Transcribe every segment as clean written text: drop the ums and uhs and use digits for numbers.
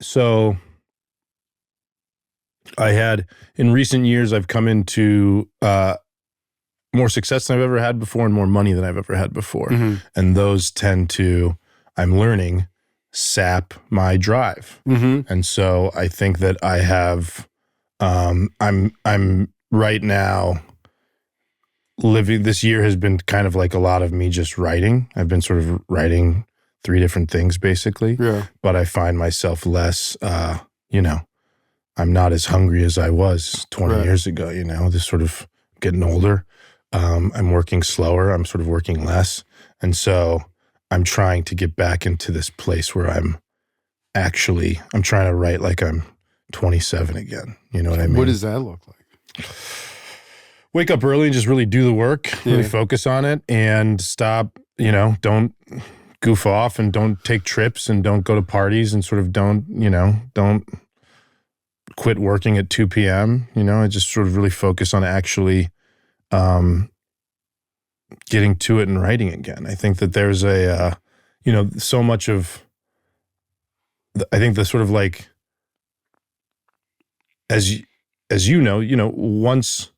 So I had, in recent years, I've come into more success than I've ever had before and more money than I've ever had before. Mm-hmm. And those tend to, I'm learning, sap my drive. Mm-hmm. And so I think that I have, I'm right now living, this year has been kind of like a lot of me just writing. I've been sort of writing 3 different things basically. Yeah. But I find myself less, I'm not as hungry as I was 20 years ago, this sort of getting older. I'm working slower. I'm sort of working less. And so I'm trying to get back into this place where I'm trying to write like I'm 27 again. You know what I mean? What does that look like? Wake up early and just really do the work, really focus on it and stop, don't goof off and don't take trips and don't go to parties and sort of don't quit working at 2 p.m. I just sort of really focus on actually getting to it and writing again. I think that there's so much of, I think the sort of like, as once,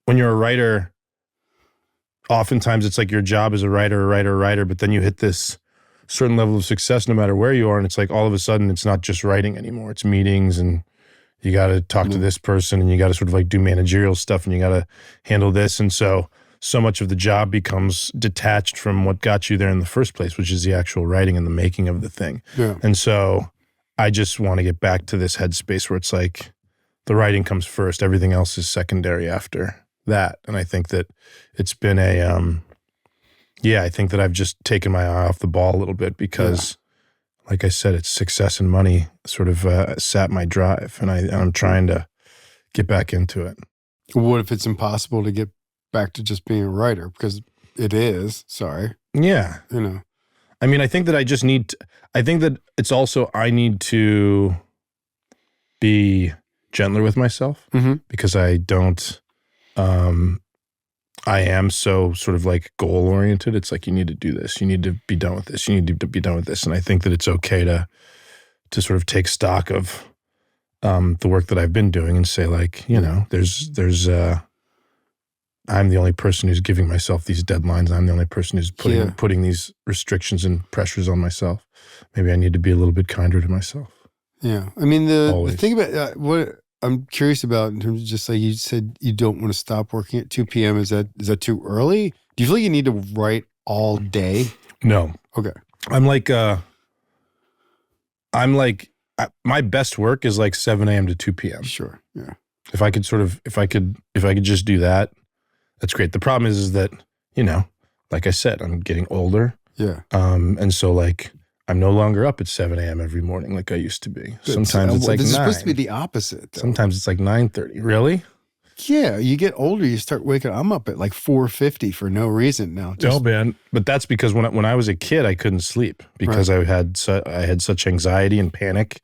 when you're a writer, oftentimes it's like your job as a writer, but then you hit this certain level of success no matter where you are. And it's like all of a sudden it's not just writing anymore. It's meetings and you got to talk to this person and you got to sort of like do managerial stuff and you got to handle this. And so much of the job becomes detached from what got you there in the first place, which is the actual writing and the making of the thing. Yeah. And so I just want to get back to this headspace where it's like the writing comes first. Everything else is secondary after that. And I think that it's been I think that I've just taken my eye off the ball a little bit because like I said, it's success and money sort of sat my drive and I'm trying to get back into it. What if it's impossible to get back to just being a writer? Because it is, sorry. Yeah. I mean, I think that I think that it's also, I need to be gentler with myself because I don't, I am so sort of like goal oriented. It's like, you need to do this. You need to be done with this. You need to be done with this. And I think that it's okay to sort of take stock of the work that I've been doing and say like, there's I'm the only person who's giving myself these deadlines. I'm the only person who's putting these restrictions and pressures on myself. Maybe I need to be a little bit kinder to myself. Yeah. I mean, the thing about what I'm curious about in terms of just like you said, you don't want to stop working at 2 p.m. Is that too early? Do you feel like you need to write all day? No. Okay. I'm like, my best work is like 7 a.m. to 2 p.m. Sure. Yeah. If I could just do that, that's great. The problem is that, like I said, I'm getting older. Yeah. And so like, I'm no longer up at 7 a.m. every morning like I used to be. Sometimes it's like 9. This is supposed to be the opposite, though. Sometimes it's like 9:30. Really? Yeah. You get older, you start waking up. I'm up at like 4:50 for no reason now. No, man. But that's because when I was a kid, I couldn't sleep because I had such anxiety and panic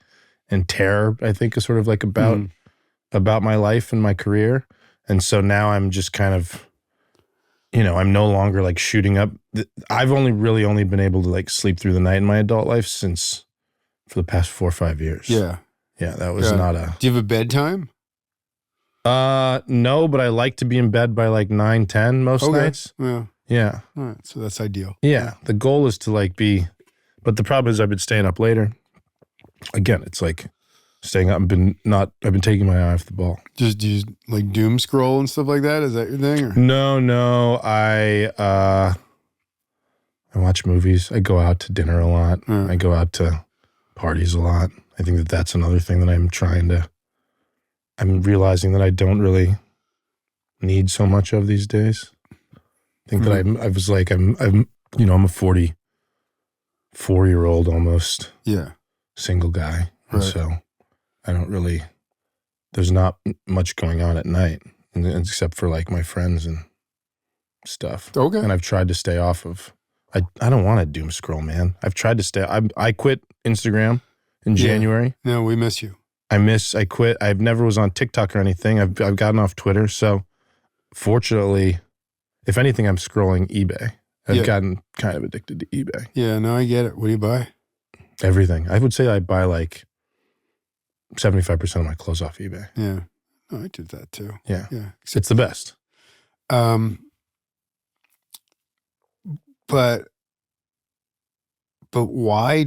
and terror, I think, is sort of like about my life and my career. And so now I'm just kind of, I'm no longer like shooting up. I've only been able to like sleep through the night in my adult life for the past 4 or 5 years. Yeah. Yeah, that was not a... Do you have a bedtime? No, but I like to be in bed by like 9, 10 most nights. Yeah. Yeah. All right, so that's ideal. Yeah, the goal is to like be... But the problem is I've been staying up later. Again, it's like staying up. I've been taking my eye off the ball. Do you like doom scroll and stuff like that? Is that your thing? Or? No. I watch movies. I go out to dinner a lot. I go out to parties a lot. I think that that's another thing that I'm realizing that I don't really need so much of these days. I think that I'm a 44-year-old almost. Yeah. Single guy. And so I don't really, there's not much going on at night except for like my friends and stuff. Okay. And I've tried to stay off of, I don't want to doom scroll, man. I've tried to stay, I quit Instagram in January. No, we miss you. I quit. I've never was on TikTok or anything. I've gotten off Twitter. So fortunately, if anything, I'm scrolling eBay. I've gotten kind of addicted to eBay. Yeah, no, I get it. What do you buy? Everything. I would say I buy like 75% of my clothes off eBay. Yeah. Oh, I did that too. Yeah. Yeah. It's the best. But why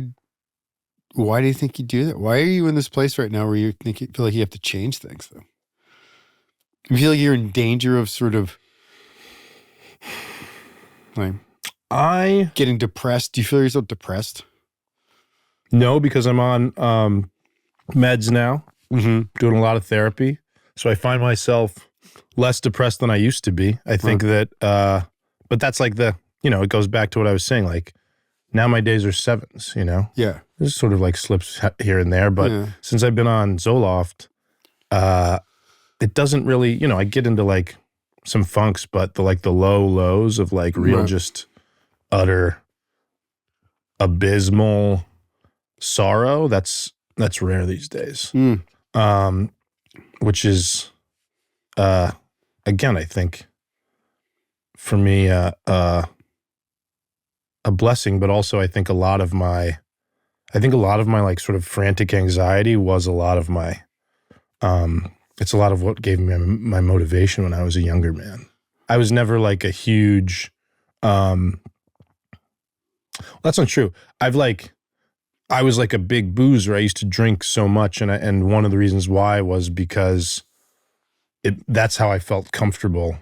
do you think you do that? Why are you in this place right now where you feel like you have to change things though? You feel like you're in danger of sort of like getting depressed. Do you feel yourself depressed? No, because I'm on meds now, doing a lot of therapy. So I find myself less depressed than I used to be. I think that, but that's like it goes back to what I was saying. Like now my days are sevens, Yeah. There's sort of like slips here and there. But since I've been on Zoloft, it doesn't really, I get into like some funks, but the low lows of like real just utter abysmal sorrow, that's rare these days. Which is again, I think for me a blessing, but also I think a lot of my like sort of frantic anxiety was a lot of my it's a lot of what gave me my motivation when I was a younger man. I was never like a huge that's not true. I was like a big boozer. I used to drink so much, and one of the reasons why was because that's how I felt comfortable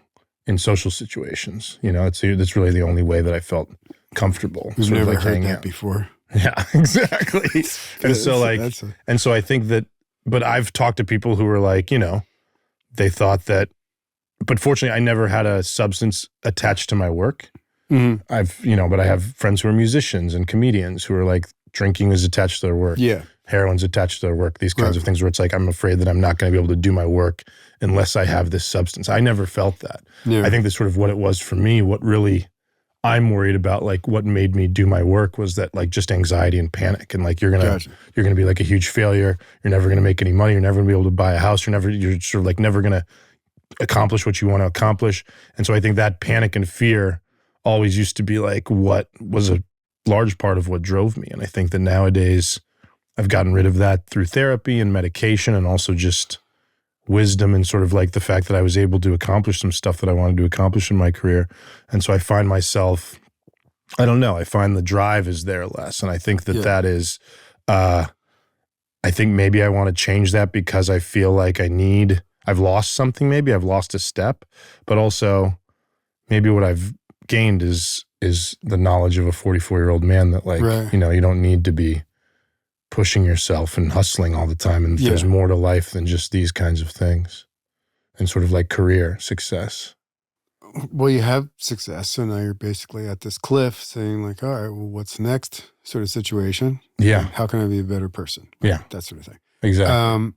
in social situations. It's really the only way that I felt comfortable. You've never heard that before. Yeah, exactly. And so I think that, but I've talked to people who were like, they thought that, but fortunately I never had a substance attached to my work. But I have friends who are musicians and comedians who are like, drinking is attached to their work. Yeah. Heroin's attached to their work. These kinds of things where it's like, I'm afraid that I'm not going to be able to do my work unless I have this substance. I never felt that. Yeah. I think that's sort of what it was for me. What really I'm worried about, like what made me do my work was that like just anxiety and panic. And like, you're going to be like a huge failure. You're never going to make any money. You're never going to be able to buy a house. You're sort of like never going to accomplish what you want to accomplish. And so I think that panic and fear always used to be like what was a large part of what drove me. And I think that nowadays I've gotten rid of that through therapy and medication, and also just wisdom and sort of like the fact that I was able to accomplish some stuff that I wanted to accomplish in my career. And so I find myself, I don't know, I find the drive is there less. And I think that that is, I think maybe I want to change that because I feel like I've lost something. Maybe I've lost a step, but also maybe what I've gained is the knowledge of a 44-year-old man that like, you don't need to be pushing yourself and hustling all the time. And there's more to life than just these kinds of things, and sort of like career success. Well, you have success. So now you're basically at this cliff saying like, all right, well, what's next sort of situation? Yeah. How can I be a better person? Yeah. That sort of thing. Exactly.